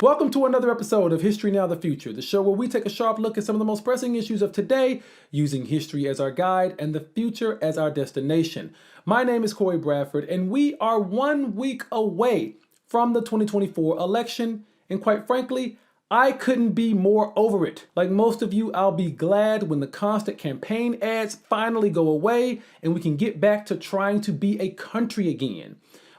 Welcome to another episode of History Now the Future, the show where we take a sharp look at some of the most pressing issues of today, using history as our guide and the future as our destination. My name is Cory Bradford, and we are 1 week away from the 2024 election, and quite frankly, I couldn't be more over it. Like most of you, I'll be glad when the constant campaign ads finally go away and we can get back to trying to be a country again.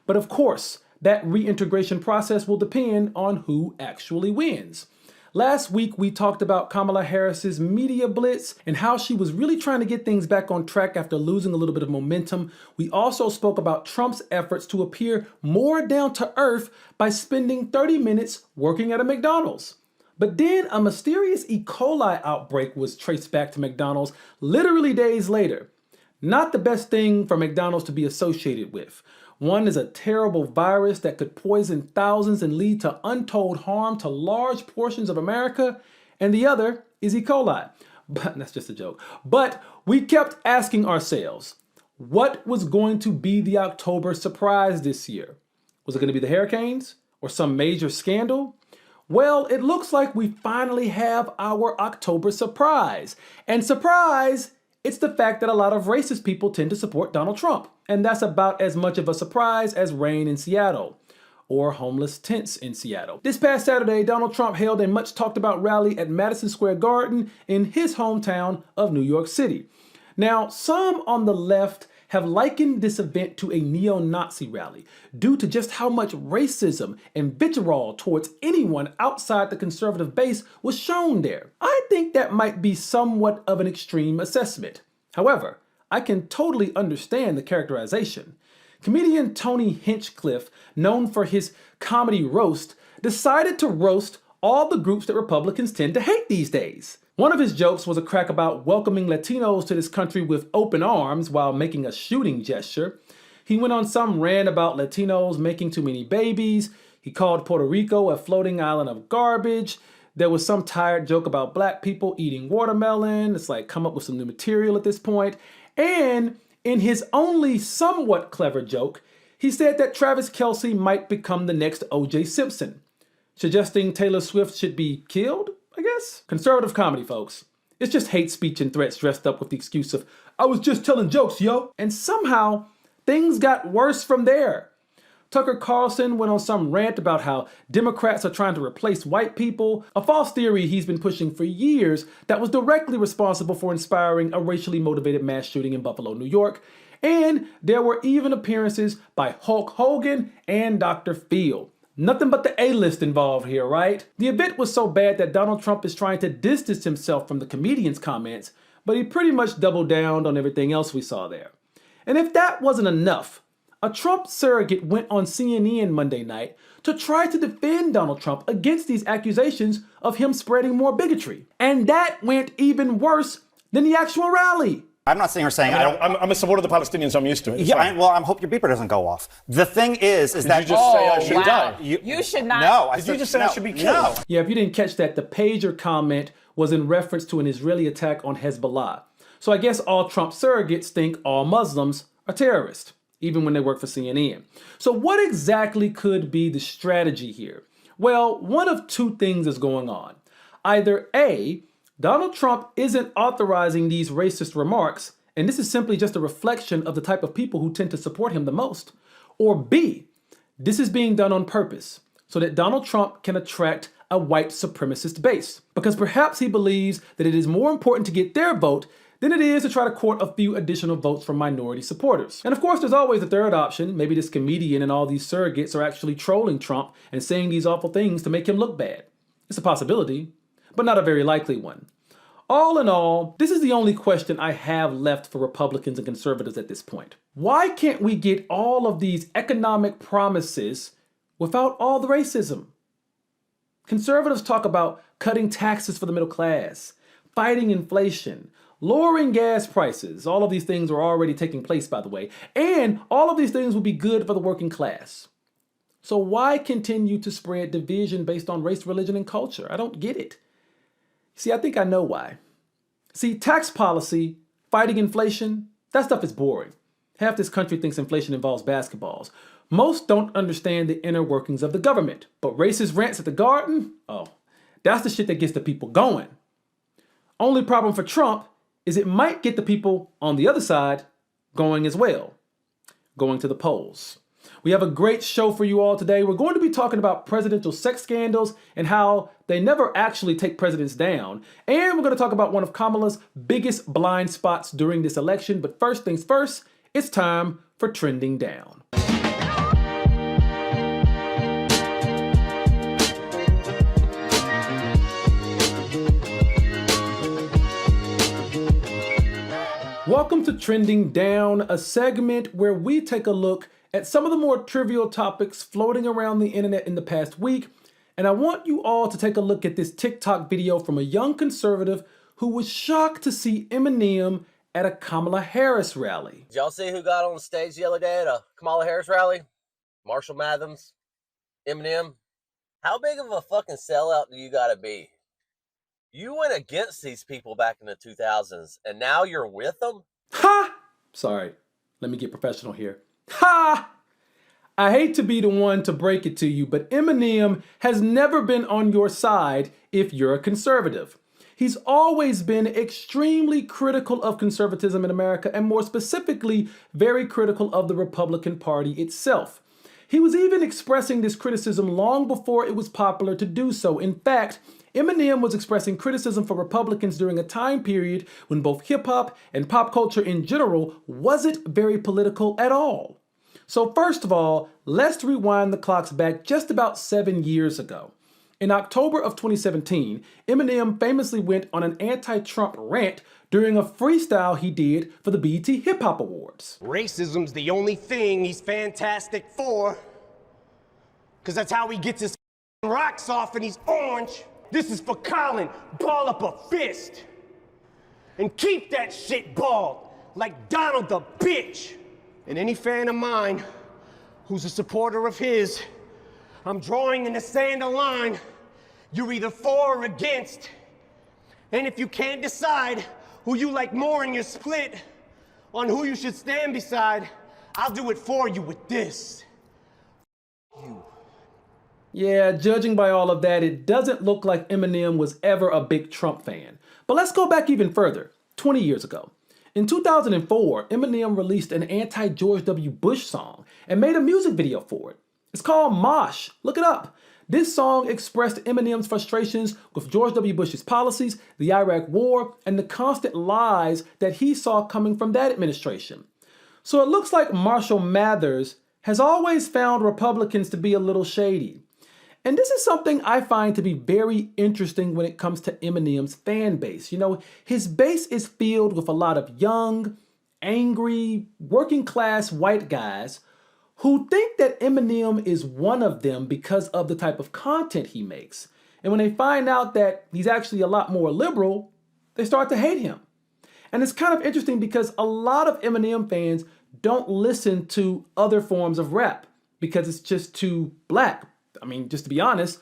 But of course, that reintegration process will depend on who actually wins. Last week, we talked about Kamala Harris's media blitz and how she was really trying to get things back on track after losing a little bit of momentum. We also spoke about Trump's efforts to appear more down to earth by spending 30 minutes working at a McDonald's. But then a mysterious E. coli outbreak was traced back to McDonald's literally days later. Not the best thing for McDonald's to be associated with. One is a terrible virus that could poison thousands and lead to untold harm to large portions of America, and the other is E. coli. But that's just a joke. But we kept asking ourselves, what was going to be the October surprise this year? Was it going to be the hurricanes or some major scandal? Well, it looks like we finally have our October surprise. And surprise, it's the fact that a lot of racist people tend to support Donald Trump. And that's about as much of a surprise as rain in Seattle or homeless tents in Seattle. This past Saturday, Donald Trump held a much talked about rally at Madison Square Garden in his hometown of New York City. Now, some on the left have likened this event to a neo-Nazi rally due to just how much racism and vitriol towards anyone outside the conservative base was shown there. I think that might be somewhat of an extreme assessment. However, I can totally understand the characterization. Comedian Tony Hinchcliffe, known for his comedy roast, decided to roast all the groups that Republicans tend to hate these days. One of his jokes was a crack about welcoming Latinos to this country with open arms while making a shooting gesture. He went on some rant about Latinos making too many babies. He called Puerto Rico a floating island of garbage. There was some tired joke about black people eating watermelon. It's like, come up with some new material at this point. And in his only somewhat clever joke, he said that Travis Kelce might become the next O.J. Simpson, suggesting Taylor Swift should be killed, I guess. Conservative comedy, folks. It's just hate speech and threats dressed up with the excuse of, I was just telling jokes, yo. And somehow, things got worse from there. Tucker Carlson went on some rant about how Democrats are trying to replace white people, a false theory he's been pushing for years that was directly responsible for inspiring a racially motivated mass shooting in Buffalo, New York. And there were even appearances by Hulk Hogan and Dr. Phil. Nothing but the A-list involved here, right? The event was so bad that Donald Trump is trying to distance himself from the comedian's comments, but he pretty much doubled down on everything else we saw there. And if that wasn't enough, a Trump surrogate went on CNN Monday night to try to defend Donald Trump against these accusations of him spreading more bigotry. And that went even worse than the actual rally. I'm not sitting here saying I'm a supporter of the Palestinians, so I'm used to it. Yeah, I hope your beeper doesn't go off. The thing is that you just say I should die? You should not. No, Did you just say I should be killed? No. Yeah, if you didn't catch that, the pager comment was in reference to an Israeli attack on Hezbollah. So I guess all Trump surrogates think all Muslims are terrorists, even when they work for CNN. So what exactly could be the strategy here? Well, one of two things is going on. Either A, Donald Trump isn't authorizing these racist remarks, and this is simply just a reflection of the type of people who tend to support him the most. Or B, this is being done on purpose so that Donald Trump can attract a white supremacist base, because perhaps he believes that it is more important to get their vote than it is to try to court a few additional votes from minority supporters. And of course, there's always a third option. Maybe this comedian and all these surrogates are actually trolling Trump and saying these awful things to make him look bad. It's a possibility, but not a very likely one. All in all, this is the only question I have left for Republicans and conservatives at this point. Why can't we get all of these economic promises without all the racism? Conservatives talk about cutting taxes for the middle class, fighting inflation, lowering gas prices. All of these things are already taking place, by the way. And all of these things will be good for the working class. So why continue to spread division based on race, religion, and culture? I don't get it. See, I think I know why. See, tax policy, fighting inflation, that stuff is boring. Half this country thinks inflation involves basketballs. Most don't understand the inner workings of the government. But racist rants at the garden? Oh, that's the shit that gets the people going. Only problem for Trump is it might get the people on the other side going as well. Going to the polls. We have a great show for you all today. We're going to be talking about presidential sex scandals and how they never actually take presidents down. And we're going to talk about one of Kamala's biggest blind spots during this election. But first things first, it's time for Trending Down. Welcome to Trending Down, a segment where we take a look at some of the more trivial topics floating around the internet in the past week. And I want you all to take a look at this TikTok video from a young conservative who was shocked to see Eminem at a Kamala Harris rally. Did y'all see who got on stage the other day at a Kamala Harris rally? Marshall Mathers, Eminem. How big of a fucking sellout do you gotta be? You went against these people back in the 2000s, and now you're with them? Ha! Sorry, let me get professional here. Ha! I hate to be the one to break it to you, but Eminem has never been on your side if you're a conservative. He's always been extremely critical of conservatism in America, and more specifically, very critical of the Republican Party itself. He was even expressing this criticism long before it was popular to do so. In fact, Eminem was expressing criticism for Republicans during a time period when both hip-hop and pop culture in general wasn't very political at all. So first of all, let's rewind the clocks back just about 7 years ago. In October of 2017, Eminem famously went on an anti-Trump rant during a freestyle he did for the BET Hip Hop Awards. Racism's the only thing he's fantastic for, because that's how he gets his rocks off and he's orange. This is for Colin. Ball up a fist. And keep that shit balled, like Donald the bitch. And any fan of mine who's a supporter of his, I'm drawing in the sand a line. You're either for or against. And if you can't decide who you like more in your split on who you should stand beside, I'll do it for you with this. You. Yeah, judging by all of that, it doesn't look like Eminem was ever a big Trump fan. But let's go back even further, 20 years ago. In 2004, Eminem released an anti-George W. Bush song and made a music video for it. It's called Mosh. Look it up. This song expressed Eminem's frustrations with George W. Bush's policies, the Iraq War, and the constant lies that he saw coming from that administration. So it looks like Marshall Mathers has always found Republicans to be a little shady. And this is something I find to be very interesting when it comes to Eminem's fan base. You know, his base is filled with a lot of young, angry, working class white guys who think that Eminem is one of them because of the type of content he makes. And when they find out that he's actually a lot more liberal, they start to hate him. And it's kind of interesting because a lot of Eminem fans don't listen to other forms of rap because it's just too black. I mean, just to be honest,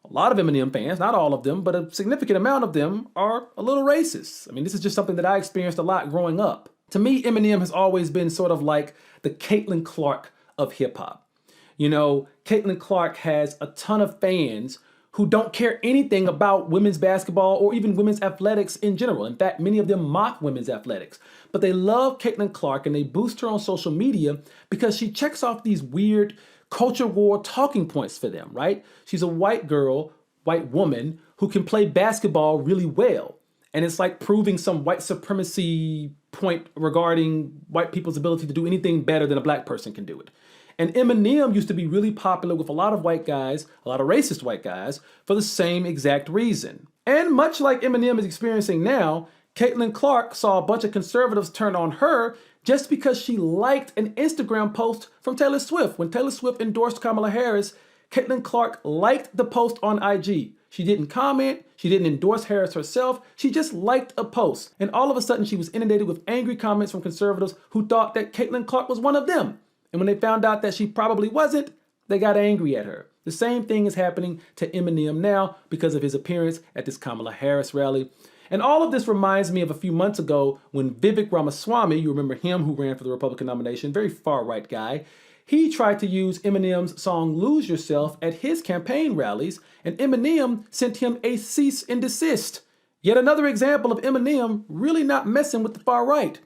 a lot of Eminem fans, not all of them, but a significant amount of them are a little racist. I mean, this is just something that I experienced a lot growing up. To me, Eminem has always been sort of like the Caitlin Clark of hip hop. You know, Caitlin Clark has a ton of fans who don't care anything about women's basketball or even women's athletics in general. In fact, many of them mock women's athletics. But they love Caitlin Clark and they boost her on social media because she checks off these weird culture war talking points for them, right? She's a white girl, white woman who can play basketball really well. And it's like proving some white supremacy point regarding white people's ability to do anything better than a black person can do it. And Eminem used to be really popular with a lot of white guys, a lot of racist white guys, for the same exact reason. And much like Eminem is experiencing now, Caitlin Clark saw a bunch of conservatives turn on her just because she liked an Instagram post from Taylor Swift. When Taylor Swift endorsed Kamala Harris, Caitlin Clark liked the post on IG. She didn't comment, she didn't endorse Harris herself, she just liked a post. And all of a sudden she was inundated with angry comments from conservatives who thought that Caitlin Clark was one of them. And when they found out that she probably wasn't, they got angry at her. The same thing is happening to Eminem now because of his appearance at this Kamala Harris rally. And all of this reminds me of a few months ago when Vivek Ramaswamy, you remember him who ran for the Republican nomination, very far-right guy, he tried to use Eminem's song Lose Yourself at his campaign rallies, and Eminem sent him a cease and desist. Yet another example of Eminem really not messing with the far right.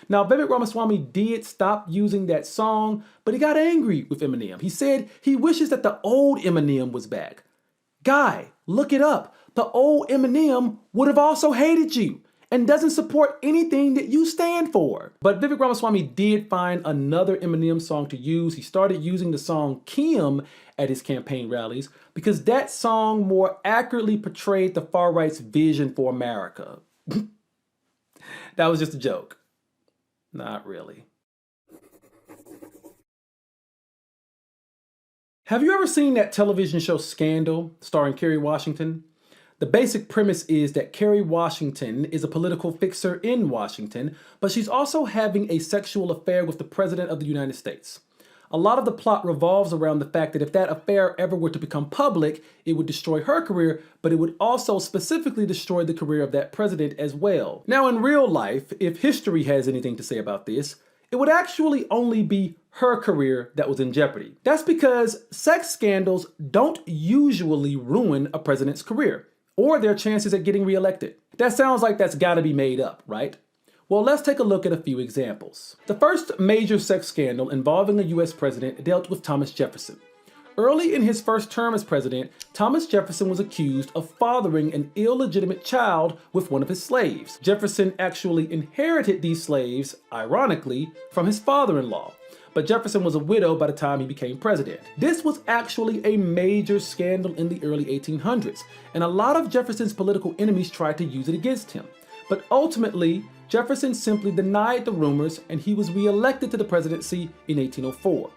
Now, Vivek Ramaswamy did stop using that song, but he got angry with Eminem. He said he wishes that the old Eminem was back. Guy, look it up. The old Eminem would have also hated you and doesn't support anything that you stand for. But Vivek Ramaswamy did find another Eminem song to use. He started using the song Kim at his campaign rallies because that song more accurately portrayed the far right's vision for America. That was just a joke. Not really. Have you ever seen that television show Scandal starring Kerry Washington? The basic premise is that Kerry Washington is a political fixer in Washington, but she's also having a sexual affair with the President of the United States. A lot of the plot revolves around the fact that if that affair ever were to become public, it would destroy her career, but it would also specifically destroy the career of that president as well. Now, in real life, if history has anything to say about this, it would actually only be her career that was in jeopardy. That's because sex scandals don't usually ruin a president's career or their chances at getting reelected. That sounds like that's gotta be made up, right? Well, let's take a look at a few examples. The first major sex scandal involving a US president dealt with Thomas Jefferson. Early in his first term as president, Thomas Jefferson was accused of fathering an illegitimate child with one of his slaves. Jefferson actually inherited these slaves, ironically, from his father-in-law. But Jefferson was a widow by the time he became president. This was actually a major scandal in the early 1800s, and a lot of Jefferson's political enemies tried to use it against him. But ultimately, Jefferson simply denied the rumors and he was reelected to the presidency in 1804.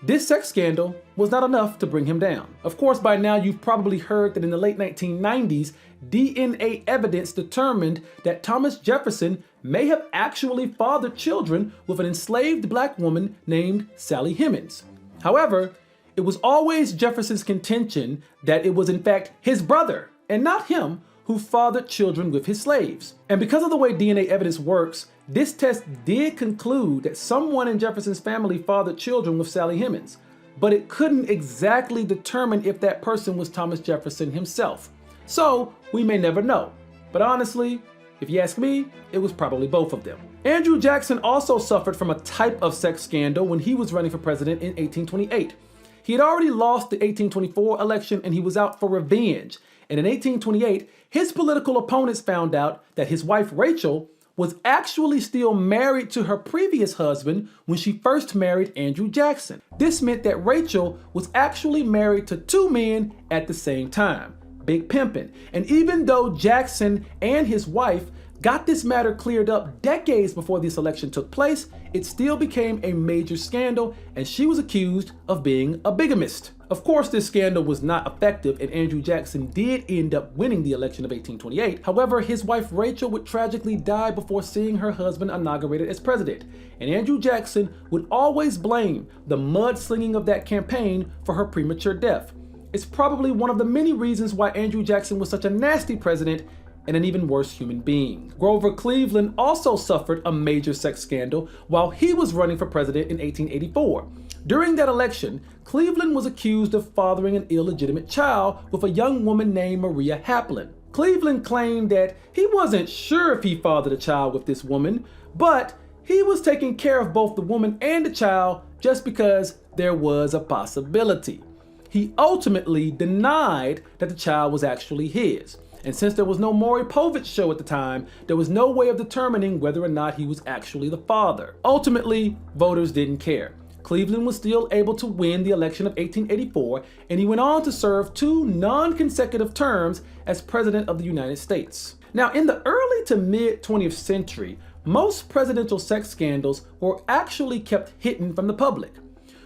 This sex scandal was not enough to bring him down. Of course, by now you've probably heard that in the late 1990s, DNA evidence determined that Thomas Jefferson may have actually fathered children with an enslaved black woman named Sally Hemings. However, it was always Jefferson's contention that it was in fact his brother and not him who fathered children with his slaves. And because of the way DNA evidence works, this test did conclude that someone in Jefferson's family fathered children with Sally Hemings, but it couldn't exactly determine if that person was Thomas Jefferson himself. So we may never know. But honestly, if you ask me, it was probably both of them. Andrew Jackson also suffered from a type of sex scandal when he was running for president in 1828. He had already lost the 1824 election and he was out for revenge. And in 1828, his political opponents found out that his wife Rachel was actually still married to her previous husband when she first married Andrew Jackson. This meant that Rachel was actually married to two men at the same time. Big pimpin'. And even though Jackson and his wife got this matter cleared up decades before this election took place, it still became a major scandal and she was accused of being a bigamist. Of course, this scandal was not effective and Andrew Jackson did end up winning the election of 1828. However, his wife Rachel would tragically die before seeing her husband inaugurated as president. And Andrew Jackson would always blame the mudslinging of that campaign for her premature death. It's probably one of the many reasons why Andrew Jackson was such a nasty president and an even worse human being. Grover Cleveland also suffered a major sex scandal while he was running for president in 1884. During that election, Cleveland was accused of fathering an illegitimate child with a young woman named Maria Haplin. Cleveland claimed that he wasn't sure if he fathered a child with this woman, but he was taking care of both the woman and the child just because there was a possibility. He ultimately denied that the child was actually his. And since there was no Maury Povich show at the time, there was no way of determining whether or not he was actually the father. Ultimately, voters didn't care. Cleveland was still able to win the election of 1884, and he went on to serve 2 non-consecutive terms as President of the United States. Now, in the early to mid 20th century, most presidential sex scandals were actually kept hidden from the public.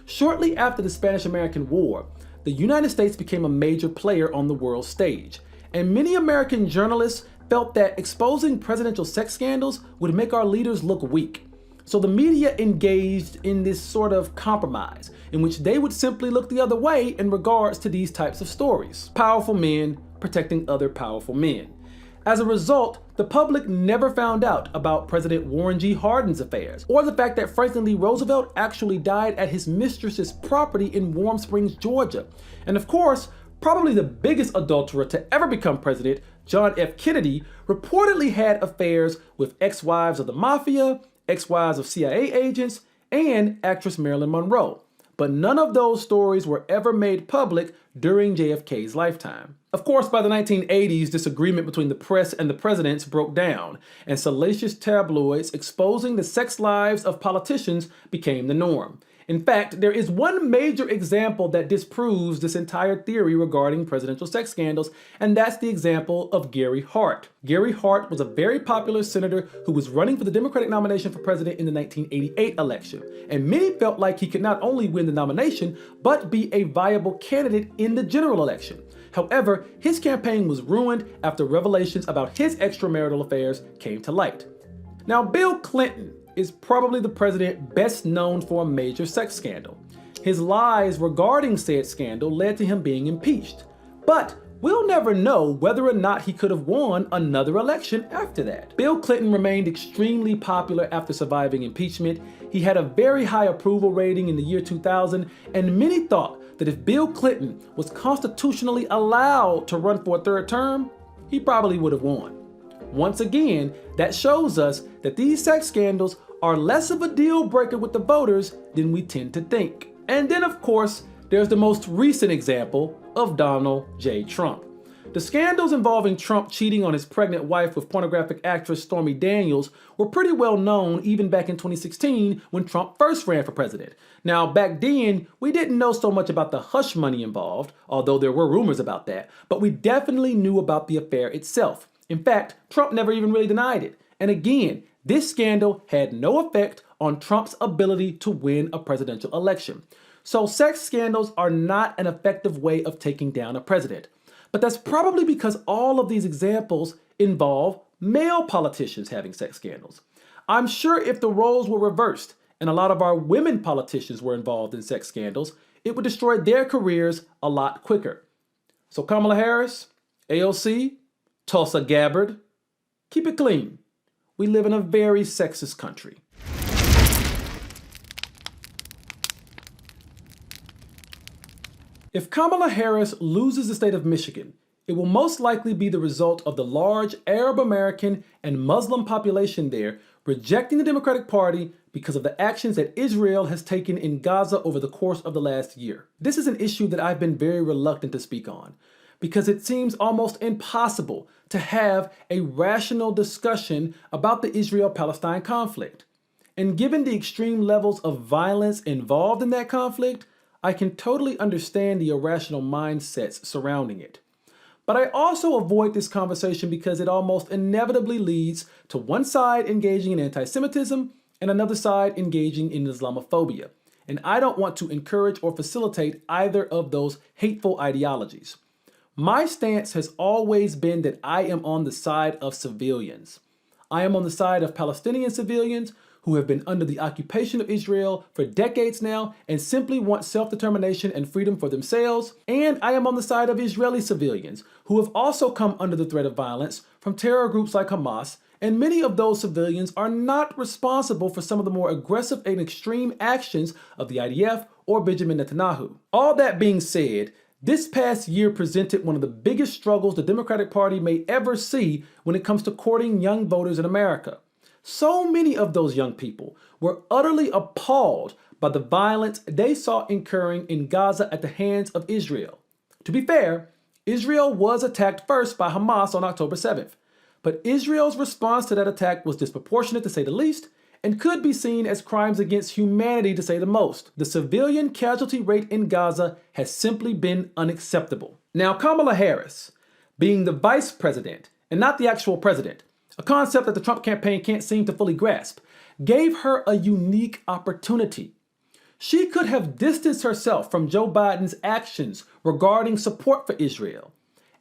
Shortly after the Spanish-American War, the United States became a major player on the world stage, and many American journalists felt that exposing presidential sex scandals would make our leaders look weak. So the media engaged in this sort of compromise in which they would simply look the other way in regards to these types of stories. Powerful men protecting other powerful men. As a result, the public never found out about President Warren G. Harding's affairs, or the fact that Franklin D. Roosevelt actually died at his mistress's property in Warm Springs, Georgia. And of course, probably the biggest adulterer to ever become president, John F. Kennedy, reportedly had affairs with ex-wives of the mafia, ex-wives of CIA agents, and actress Marilyn Monroe. But none of those stories were ever made public during JFK's lifetime. Of course, by the 1980s, disagreement between the press and the presidents broke down, and salacious tabloids exposing the sex lives of politicians became the norm. In fact, there is one major example that disproves this entire theory regarding presidential sex scandals, and that's the example of Gary Hart. Gary Hart was a very popular senator who was running for the Democratic nomination for president in the 1988 election, and many felt like he could not only win the nomination, but be a viable candidate in the general election. However, his campaign was ruined after revelations about his extramarital affairs came to light. Now, Bill Clinton is probably the president best known for a major sex scandal. His lies regarding said scandal led to him being impeached. But we'll never know whether or not he could have won another election after that. Bill Clinton remained extremely popular after surviving impeachment. He had a very high approval rating in the year 2000, and many thought that if Bill Clinton was constitutionally allowed to run for a third term, he probably would have won. Once again, that shows us that these sex scandals are less of a deal breaker with the voters than we tend to think. And then, of course, there's the most recent example of Donald J. Trump. The scandals involving Trump cheating on his pregnant wife with pornographic actress Stormy Daniels were pretty well known even back in 2016 when Trump first ran for president. Now, back then, we didn't know so much about the hush money involved, although there were rumors about that, but we definitely knew about the affair itself. In fact, Trump never even really denied it. And again, this scandal had no effect on Trump's ability to win a presidential election. So sex scandals are not an effective way of taking down a president. But that's probably because all of these examples involve male politicians having sex scandals. I'm sure if the roles were reversed and a lot of our women politicians were involved in sex scandals, it would destroy their careers a lot quicker. So Kamala Harris, AOC, Tulsa Gabbard, keep it clean. We live in a very sexist country. If Kamala Harris loses the state of Michigan, it will most likely be the result of the large Arab American and Muslim population there rejecting the Democratic Party because of the actions that Israel has taken in Gaza over the course of the last year. This is an issue that I've been very reluctant to speak on, because it seems almost impossible to have a rational discussion about the Israel-Palestine conflict. And given the extreme levels of violence involved in that conflict, I can totally understand the irrational mindsets surrounding it. But I also avoid this conversation because it almost inevitably leads to one side engaging in anti-Semitism and another side engaging in Islamophobia. And I don't want to encourage or facilitate either of those hateful ideologies. My stance has always been that I am on the side of civilians. I am on the side of Palestinian civilians who have been under the occupation of Israel for decades now and simply want self-determination and freedom for themselves. And I am on the side of Israeli civilians who have also come under the threat of violence from terror groups like Hamas, and many of those civilians are not responsible for some of the more aggressive and extreme actions of the IDF or Benjamin Netanyahu. All that being said, this past year presented one of the biggest struggles the Democratic Party may ever see when it comes to courting young voters in America. So many of those young people were utterly appalled by the violence they saw incurring in Gaza at the hands of Israel. To be fair, Israel was attacked first by Hamas on October 7th, but Israel's response to that attack was disproportionate to say the least, and could be seen as crimes against humanity to say the most. The civilian casualty rate in Gaza has simply been unacceptable. Now, Kamala Harris, being the vice president and not the actual president, a concept that the Trump campaign can't seem to fully grasp, gave her a unique opportunity. She could have distanced herself from Joe Biden's actions regarding support for Israel,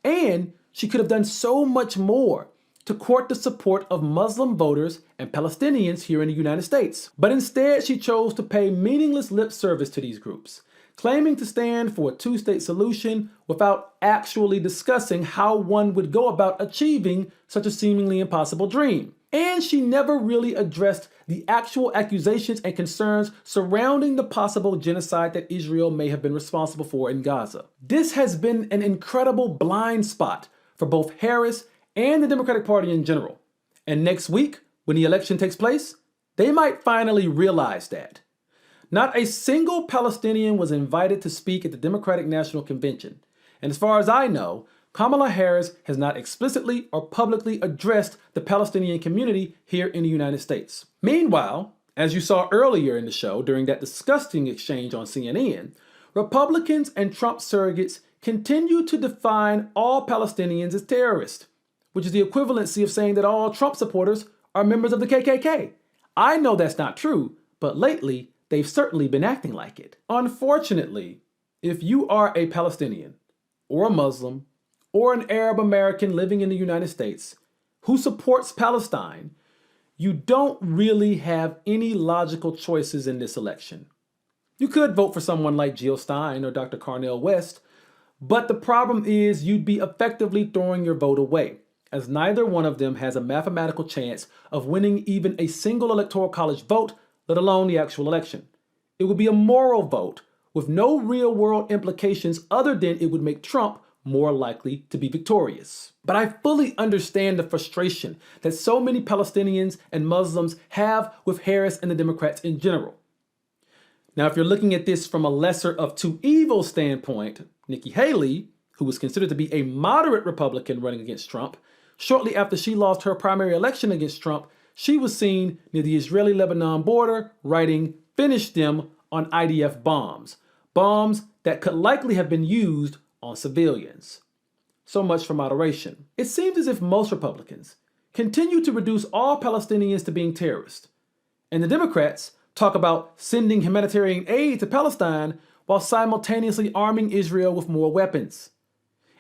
and she could have done so much more to court the support of Muslim voters and Palestinians here in the United States. But instead, she chose to pay meaningless lip service to these groups, claiming to stand for a two-state solution without actually discussing how one would go about achieving such a seemingly impossible dream. And she never really addressed the actual accusations and concerns surrounding the possible genocide that Israel may have been responsible for in Gaza. This has been an incredible blind spot for both Harris and the Democratic Party in general. And next week, when the election takes place, they might finally realize that. Not a single Palestinian was invited to speak at the Democratic National Convention. And as far as I know, Kamala Harris has not explicitly or publicly addressed the Palestinian community here in the United States. Meanwhile, as you saw earlier in the show during that disgusting exchange on CNN, Republicans and Trump surrogates continue to define all Palestinians as terrorists, which is the equivalency of saying that all Trump supporters are members of the KKK. I know that's not true, but lately, they've certainly been acting like it. Unfortunately, if you are a Palestinian or a Muslim or an Arab American living in the United States who supports Palestine, you don't really have any logical choices in this election. You could vote for someone like Jill Stein or Dr. Cornel West, but the problem is you'd be effectively throwing your vote away, as neither one of them has a mathematical chance of winning even a single electoral college vote, let alone the actual election. It would be a moral vote with no real-world implications other than it would make Trump more likely to be victorious. But I fully understand the frustration that so many Palestinians and Muslims have with Harris and the Democrats in general. Now, if you're looking at this from a lesser of two evils standpoint, Nikki Haley, who was considered to be a moderate Republican running against Trump, shortly after she lost her primary election against Trump, she was seen near the Israeli-Lebanon border writing, "Finish them" on IDF bombs. Bombs that could likely have been used on civilians. So much for moderation. It seems as if most Republicans continue to reduce all Palestinians to being terrorists. And the Democrats talk about sending humanitarian aid to Palestine while simultaneously arming Israel with more weapons.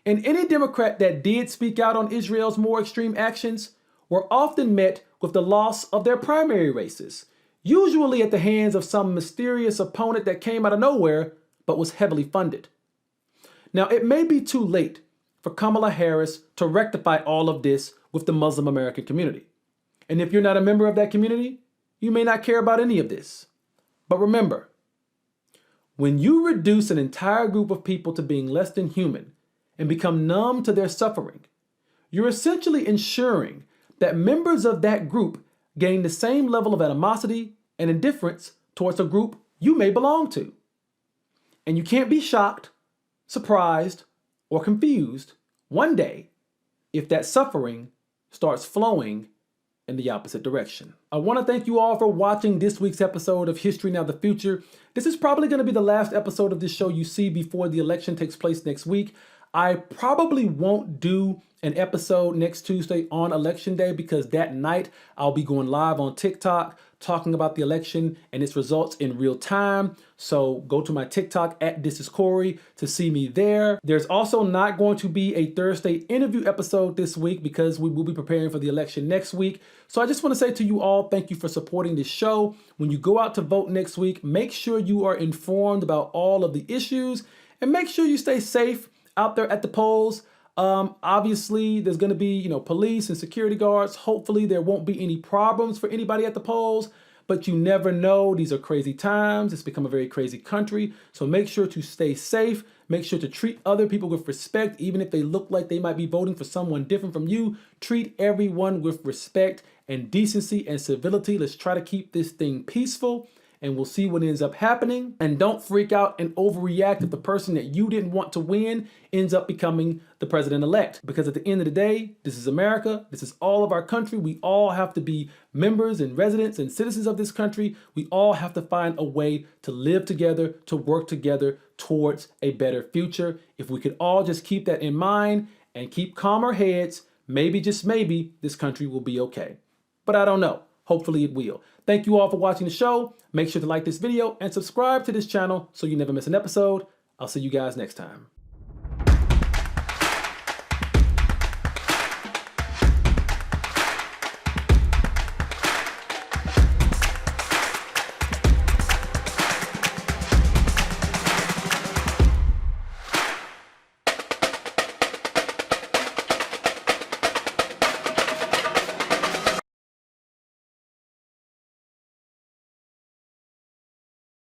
And any Democrat that did speak out on Israel's more extreme actions were often met with the loss of their primary races, usually at the hands of some mysterious opponent that came out of nowhere but was heavily funded. Now, it may be too late for Kamala Harris to rectify all of this with the Muslim American community. And if you're not a member of that community, you may not care about any of this. But remember, when you reduce an entire group of people to being less than human and become numb to their suffering, you're essentially ensuring that members of that group gain the same level of animosity and indifference towards a group you may belong to. And you can't be shocked, surprised, or confused one day if that suffering starts flowing in the opposite direction. I want to thank you all for watching this week's episode of History Now the Future. This is probably going to be the last episode of this show you see before the election takes place next week. I probably won't do an episode next Tuesday on Election Day because that night I'll be going live on TikTok talking about the election and its results in real time. So go to my TikTok @ThisIsCory to see me there. There's also not going to be a Thursday interview episode this week because we will be preparing for the election next week. So I just want to say to you all, thank you for supporting this show. When you go out to vote next week, make sure you are informed about all of the issues and make sure you stay safe out there at the polls. Obviously, there's going to be, police and security guards. Hopefully, there won't be any problems for anybody at the polls, but you never know. These are crazy times. It's become a very crazy country. So make sure to stay safe. Make sure to treat other people with respect, even if they look like they might be voting for someone different from you. Treat everyone with respect and decency and civility. Let's try to keep this thing peaceful. And we'll see what ends up happening. And don't freak out and overreact if the person that you didn't want to win ends up becoming the president-elect. Because at the end of the day, this is America. This is all of our country. We all have to be members and residents and citizens of this country. We all have to find a way to live together, to work together towards a better future. If we could all just keep that in mind and keep calmer heads, maybe, just maybe, this country will be okay. But I don't know. Hopefully it will. Thank you all for watching the show. Make sure to like this video and subscribe to this channel so you never miss an episode. I'll see you guys next time.